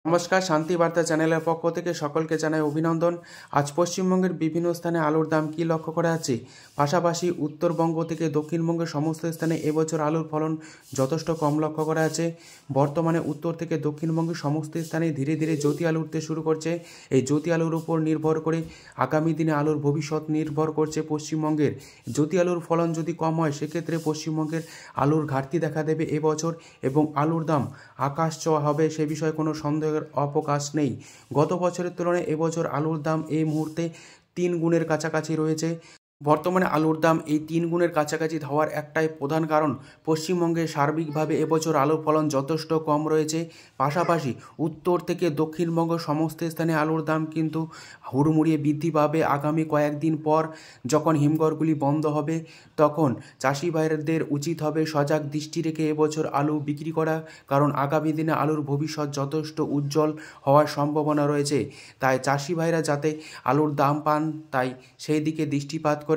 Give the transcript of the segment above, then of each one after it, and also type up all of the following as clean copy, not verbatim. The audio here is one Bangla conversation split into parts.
নমস্কার, শান্তি বার্তা চ্যানেলের পক্ষ থেকে সকলকে জানাই অভিনন্দন। আজ পশ্চিমবঙ্গের বিভিন্ন স্থানে আলুর দাম কী লক্ষ্য করা যাচ্ছে, পাশাপাশি উত্তরবঙ্গ থেকে দক্ষিণবঙ্গের সমস্ত স্থানে এবছর আলুর ফলন যথেষ্ট কম লক্ষ্য করা যাচ্ছে। বর্তমানে উত্তর থেকে দক্ষিণবঙ্গের সমস্ত স্থানে ধীরে ধীরে জ্যোতি আলু উঠতে শুরু করছে। এই জ্যোতি আলুর উপর নির্ভর করে আগামী দিনে আলুর ভবিষ্যৎ নির্ভর করছে পশ্চিমবঙ্গের। জ্যোতি আলুর ফলন যদি কম হয় সেক্ষেত্রে পশ্চিমবঙ্গের আলুর ঘাটতি দেখা দেবে এবছর, এবং আলুর দাম আকাশ ছোঁয়া হবে সে বিষয়ে কোনো সন্দেহের অবকাশ নেই। গত বছরের তুলনায় এবছর আলুর দাম এই মুহূর্তে 3 গুণের কাছাকাছি রয়েছে। বর্তমানে আলুর দাম এই 3 গুণের কাছাকাছি হওয়ার একটাই প্রধান কারণ, পশ্চিমবঙ্গে সার্বিকভাবে এবছর আলুর ফলন যথেষ্ট কম রয়েছে। পাশাপাশি উত্তর থেকে দক্ষিণবঙ্গ সমস্ত স্থানে আলুর দাম কিন্তু হুড়মুড়িয়ে বৃদ্ধি পাবে আগামী কয়েকদিন পর। যখন হিমঘরগুলি বন্ধ হবে তখন চাষি ভাইদের উচিত হবে সজাগ দৃষ্টি রেখে এবছর আলু বিক্রি করা, কারণ আগামী দিনে আলুর ভবিষ্যৎ যথেষ্ট উজ্জ্বল হওয়ার সম্ভাবনা রয়েছে। তাই চাষি ভাইরা যাতে আলুর দাম পান, তাই সেই দিকে দৃষ্টিপাত করে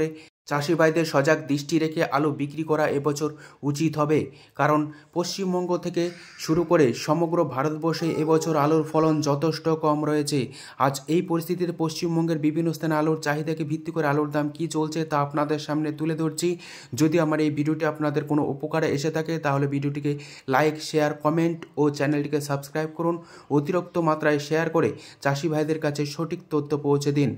চাষি ভাইদের সজাগ দৃষ্টি রেখে আলু বিক্রি করা এবছর উচিত হবে। কারণ পশ্চিমবঙ্গ থেকে শুরু করে সমগ্র ভারতবর্ষে এবছর আলুর ফলন যথেষ্ট কম রয়েছে। আজ এই পরিস্থিতিতে পশ্চিমবঙ্গের বিভিন্ন স্থানে আলুর চাহিদাকে ভিত্তি করে আলুর দাম কী চলছে তা আপনাদের সামনে তুলে ধরছি। যদি আমার এই ভিডিওটি আপনাদের কোনো উপকারে এসে থাকে তাহলে ভিডিওটিকে লাইক, শেয়ার, কমেন্ট ও চ্যানেলটিকে সাবস্ক্রাইব করুন। অতিরিক্ত মাত্রায় শেয়ার করে চাষি ভাইদের কাছে সঠিক তথ্য পৌঁছে দিন।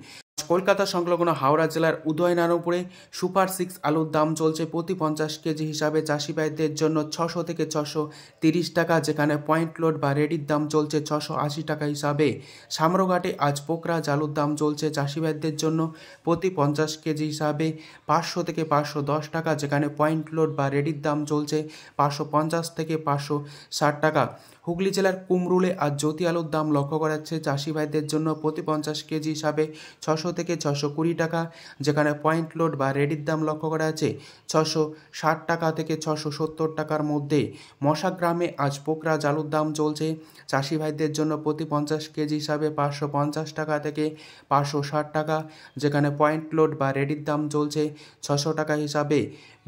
কলকাতা সংলগ্ন হাওড়া জেলার উদয়নারায়ণপুরে সুপার 6 আলুর দাম চলছে প্রতি 50 কেজি হিসাবে চাষি ভাইদের জন্য 600 থেকে 630 টাকা, যেখানে পয়েন্ট লোড বা রেডির দাম চলছে 680 টাকা হিসাবে। সামরঘাটে আজ পোকরাজ আলুর দাম চলছে চাষি ভাইদের জন্য প্রতি 50 কেজি হিসাবে 500 থেকে 510 টাকা, যেখানে পয়েন্ট লোড বা রেডির দাম চলছে 550 থেকে 560 টাকা। হুগলি জেলার কুমরুলে আজ জ্যোতি আলুর দাম লক্ষ্য করা যাচ্ছে চাষি ভাইদের জন্য প্রতি 50 কেজি হিসাবে 600 থেকে 620 টাকা, যেখানে পয়েন্ট লোড বা রেডির দাম লক্ষ্য করা যাচ্ছে 660 টাকা থেকে 670 টাকার মধ্যে। মশাগ্রামে আজ পোকরাজ আলুর দাম চলছে চাষি ভাইদের জন্য প্রতি 50 কেজি হিসাবে 550 টাকা থেকে 560 টাকা, যেখানে পয়েন্ট লোড বা রেডির দাম চলছে 600 টাকা হিসাবে।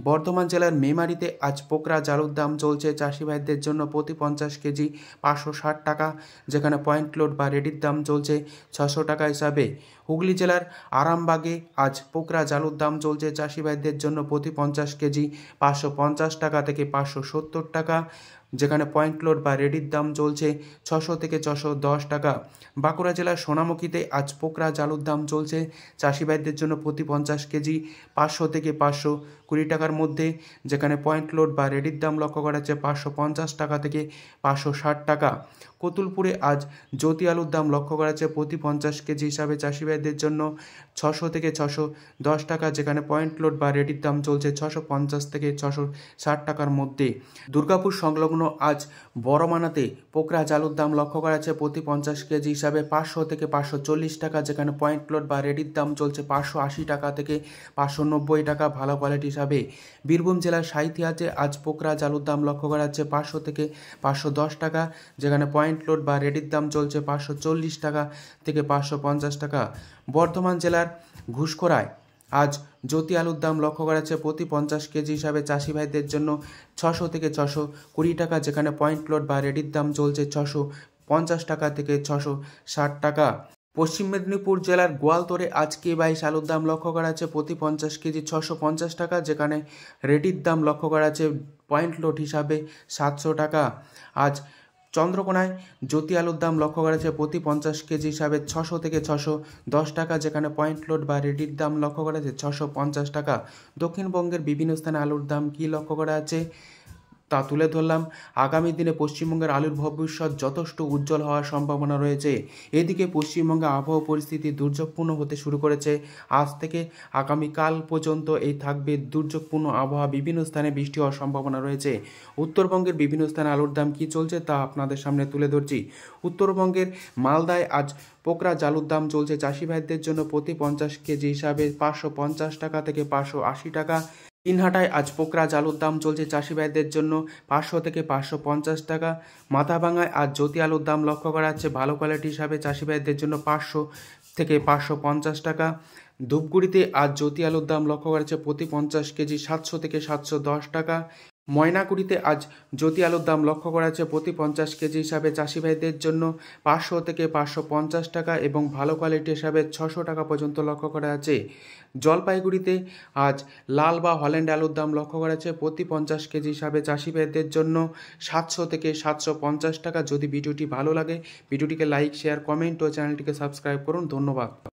বর্ধমান জেলার মেমারিতে আজ পোকরাজ আলুর দাম চলছে চাষি ভাইদের জন্য প্রতি 50 কেজি 560 টাকা, যেখানে পয়েন্ট লোড বা রেডির দাম চলছে 600 টাকা হিসাবে। হুগলি জেলার আরামবাগে আজ পোকরাজ আলুর দাম চলছে চাষি ভাইদের জন্য প্রতি 50 কেজি 550 টাকা থেকে 570 টাকা, যেখানে পয়েন্ট লোড বা রেডির দাম চলছে 600 থেকে 610 টাকা। বাঁকুড়া জেলার সোনামুখীতে আজ পোকরাজ আলুর দাম চলছে চাষি ভাইদের জন্য প্রতি 50 কেজি 500 থেকে 520 টাকার মধ্যে, যেখানে পয়েন্ট লোড বা রেডির দাম লক্ষ্য করা যাচ্ছে 550 টাকা থেকে 560 টাকা। কতুলপুরে আজ জ্যোতি আলুর দাম লক্ষ্য করা যাচ্ছে প্রতি 50 কেজি হিসাবে চাষি ভাইদের জন্য 600 থেকে 610 টাকা, যেখানে পয়েন্ট লোড বা রেডির দাম চলছে 650 থেকে 660 টাকার মধ্যে। দুর্গাপুর সংলগ্ন আজ বড়মানাতে পোকরাজ আলুর দাম লক্ষ্য করা যাচ্ছে প্রতি 50 কেজি হিসাবে 500 থেকে 540 টাকা, যেখানে পয়েন্ট লোড বা রেডির দাম চলছে 580 টাকা থেকে 590 টাকা ভালো কোয়ালিটি হিসাবে। বীরভূম জেলার সাঁইথিয়াতে আজ পোকরাজ আলুর দাম লক্ষ্য করা যাচ্ছে 500 থেকে 510 টাকা, যেখানে পয়েন্ট লোড বা রেডির দাম চলছে 540 টাকা থেকে 550 টাকা। বর্ধমান জেলার ঘুষখোরায় আজ জ্যোতি আলুর দাম লক্ষ্য করা যাচ্ছে প্রতি 50 কেজি হিসাবে চাষি ভাইদের জন্য 600 থেকে 620 টাকা, যেখানে পয়েন্ট লোড বা রেডির দাম চলছে 650 টাকা থেকে 660 টাকা। পশ্চিম মেদিনীপুর জেলার গোয়ালতরে আজ K22 আলুর দাম লক্ষ্য করা যাচ্ছে প্রতি 50 কেজি 650 টাকা, যেখানে রেডির দাম লক্ষ্য করা যাচ্ছে পয়েন্ট লোড হিসাবে 700 টাকা। আজ চন্দ্রকোনায় জ্যোতি আলুর দাম লক্ষ্য করা যাচ্ছে প্রতি 50 কেজি হিসাবে 600 থেকে 610 টাকা, যেখানে পয়েন্ট লোড বা রেডির দাম লক্ষ্য করা যাচ্ছে 650 টাকা। দক্ষিণবঙ্গের বিভিন্ন স্থানে আলুর দাম কী লক্ষ্য করা আছে তা তুলে ধরলাম। আগামী দিনে পশ্চিমবঙ্গের আলুর ভবিষ্যৎ যথেষ্ট উজ্জ্বল হওয়ার সম্ভাবনা রয়েছে। এদিকে পশ্চিমবঙ্গে আবহাওয়া পরিস্থিতি দুর্যোগপূর্ণ হতে শুরু করেছে। আজ থেকে আগামীকাল পর্যন্ত এই থাকবে দুর্যোগপূর্ণ আবহাওয়া, বিভিন্ন স্থানে বৃষ্টি হওয়ার সম্ভাবনা রয়েছে। উত্তরবঙ্গের বিভিন্ন স্থানে আলুর দাম কী চলছে তা আপনাদের সামনে তুলে ধরছি। উত্তরবঙ্গের মালদায় আজ পোকরাজ আলুর দাম চলছে চাষি ভাইদের জন্য প্রতি 50 কেজি হিসাবে 550 টাকা থেকে 580 টাকা। দিনহাটায় আজ পোকরাজ আলুর দাম চলছে চাষি ভাইদের জন্য 500 থেকে 550 টাকা। মাথাভাঙায় আজ জ্যোতি আলুর দাম লক্ষ্য করা যাচ্ছে ভালো কোয়ালিটি হিসাবে চাষি ভাইদের জন্য 500 থেকে 550 টাকা। ধূপগুড়িতে আজ জ্যোতি আলুর দাম লক্ষ্য করা যাচ্ছে প্রতি 50 কেজি 700 থেকে 710 টাকা। ময়নাকুড়িতে আজ জ্যোতি আলুর দাম লক্ষ্য করা যাচ্ছে প্রতি 50 কেজি হিসাবে চাষি ভাইদের জন্য 500 থেকে 550 টাকা এবং ভালো কোয়ালিটি হিসাবে 600 টাকা পর্যন্ত লক্ষ্য করা যাচ্ছে। জলপাইগুড়িতে আজ লাল বা হল্যান্ড আলুর দাম লক্ষ্য করা যাচ্ছে প্রতি 50 কেজি হিসাবে চাষি ভাইদের জন্য 700 থেকে 750 টাকা। যদি ভিডিওটি ভালো লাগে ভিডিওটিকে লাইক, শেয়ার, কমেন্ট ও চ্যানেলটিকে সাবস্ক্রাইব করুন। ধন্যবাদ।